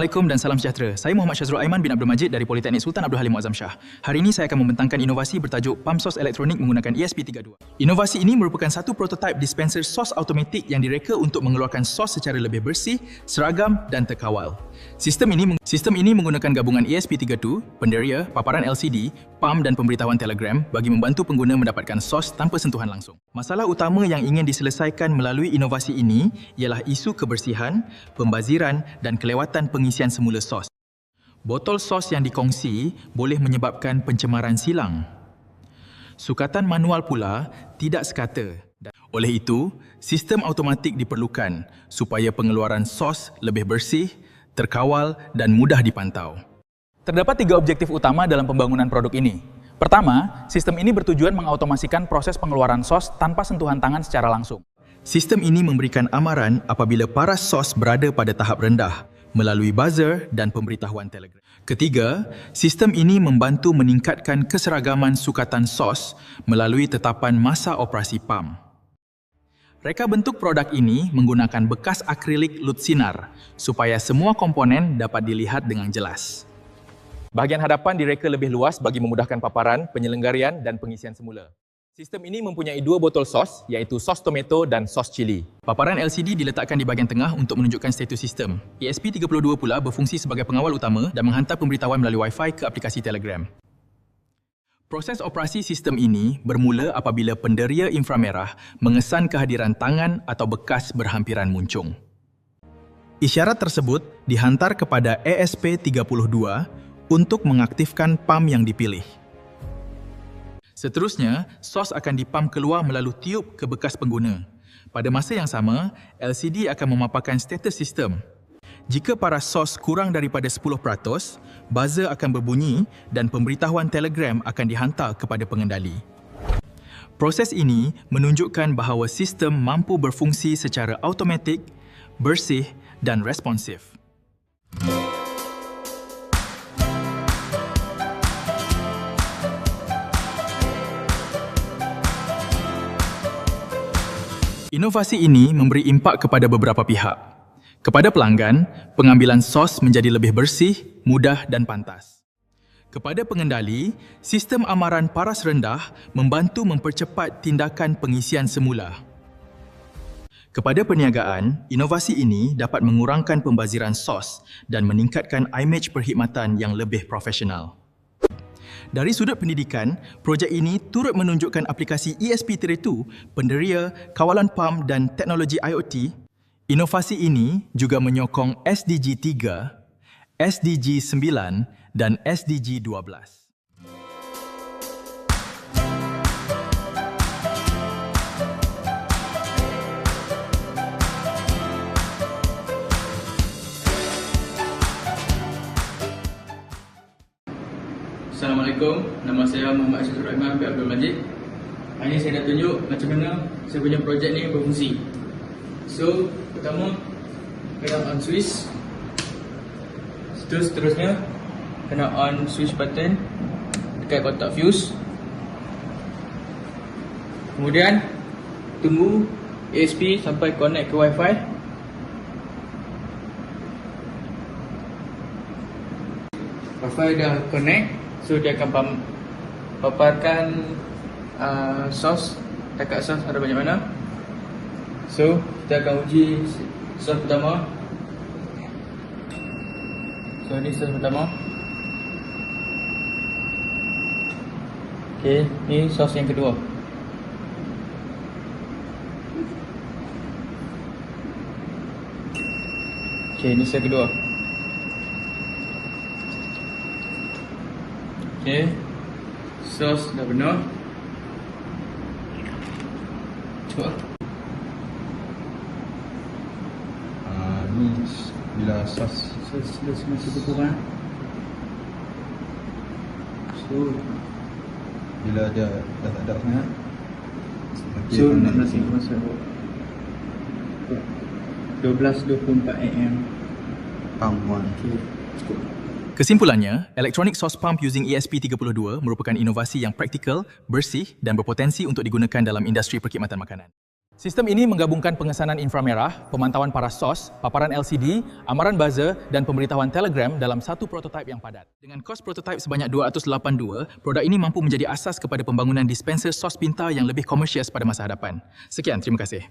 Assalamualaikum dan salam sejahtera. Saya Muhammad Syazrul Aiman bin Abdul Majid dari Politeknik Sultan Abdul Halim Muazzam Shah. Hari ini saya akan membentangkan inovasi bertajuk pump sos elektronik menggunakan ESP32. Inovasi ini merupakan satu prototipe dispenser sos automatik yang direka untuk mengeluarkan sos secara lebih bersih, seragam dan terkawal. Sistem ini menggunakan gabungan ESP32, penderia, paparan LCD, pump dan pemberitahuan telegram bagi membantu pengguna mendapatkan sos tanpa sentuhan langsung. Masalah utama yang ingin diselesaikan melalui inovasi ini ialah isu kebersihan, pembaziran dan kelewatan pengisian semula sos. Botol sos yang dikongsi boleh menyebabkan pencemaran silang. Sukatan manual pula tidak sekata. Oleh itu, sistem automatik diperlukan supaya pengeluaran sos lebih bersih, terkawal dan mudah dipantau. Terdapat 3 objektif utama dalam pembangunan produk ini. Pertama, sistem ini bertujuan mengautomasikan proses pengeluaran sos tanpa sentuhan tangan secara langsung. Sistem ini memberikan amaran apabila paras sos berada pada tahap rendah melalui buzzer dan pemberitahuan telegram. Ketiga, sistem ini membantu meningkatkan keseragaman sukatan sos melalui tetapan masa operasi pump. Reka bentuk produk ini menggunakan bekas akrilik lut sinar supaya semua komponen dapat dilihat dengan jelas. Bahagian hadapan direka lebih luas bagi memudahkan paparan, penyelenggarian dan pengisian semula. Sistem ini mempunyai 2 botol sos, iaitu sos tomato dan sos cili. Paparan LCD diletakkan di bahagian tengah untuk menunjukkan status sistem. ESP32 pula berfungsi sebagai pengawal utama dan menghantar pemberitahuan melalui Wi-Fi ke aplikasi Telegram. Proses operasi sistem ini bermula apabila penderia inframerah mengesan kehadiran tangan atau bekas berhampiran muncung. Isyarat tersebut dihantar kepada ESP32 untuk mengaktifkan pump yang dipilih. Seterusnya, sos akan dipump keluar melalui tiub ke bekas pengguna. Pada masa yang sama, LCD akan memaparkan status sistem. Jika paras sos kurang daripada 10%, buzzer akan berbunyi dan pemberitahuan telegram akan dihantar kepada pengendali. Proses ini menunjukkan bahawa sistem mampu berfungsi secara automatik, bersih dan responsif. Inovasi ini memberi impak kepada beberapa pihak. Kepada pelanggan, pengambilan sos menjadi lebih bersih, mudah dan pantas. Kepada pengendali, sistem amaran paras rendah membantu mempercepat tindakan pengisian semula. Kepada perniagaan, inovasi ini dapat mengurangkan pembaziran sos dan meningkatkan imej perkhidmatan yang lebih profesional. Dari sudut pendidikan, projek ini turut menunjukkan aplikasi ESP32, penderia, kawalan pump dan teknologi IoT. Inovasi ini juga menyokong SDG 3, SDG 9 dan SDG 12. Assalamualaikum, nama saya Muhammad Syazrul Aiman bin Abdul Majid. Hari ini saya nak tunjuk macam mana saya punya projek ni berfungsi. So, pertama kena on switch. Seterusnya kena on switch button dekat kotak fuse. Kemudian tunggu ESP sampai connect ke Wi-Fi. Wi-Fi dah connect, so dia akan paparkan sos, takat sos ada banyak mana. So, kita akan uji sos pertama. So, ini sos pertama. Okey, ini sos yang kedua. Okey, ini sos kedua. Okey, sos dah benar. Cuba. Ni bila sos Dah semasa berkurang. So, bila dia dah tak ada sangat. so nak masih masa 12.24 AM. Pump 1. Okay, cukup. Kesimpulannya, electronic sauce pump using ESP32 merupakan inovasi yang praktikal, bersih dan berpotensi untuk digunakan dalam industri perkhidmatan makanan. Sistem ini menggabungkan pengesanan inframerah, pemantauan paras SOS, paparan LCD, amaran buzzer dan pemberitahuan Telegram dalam satu prototipe yang padat. Dengan kos prototipe sebanyak 282, produk ini mampu menjadi asas kepada pembangunan dispenser SOS pintar yang lebih komersial pada masa hadapan. Sekian, terima kasih.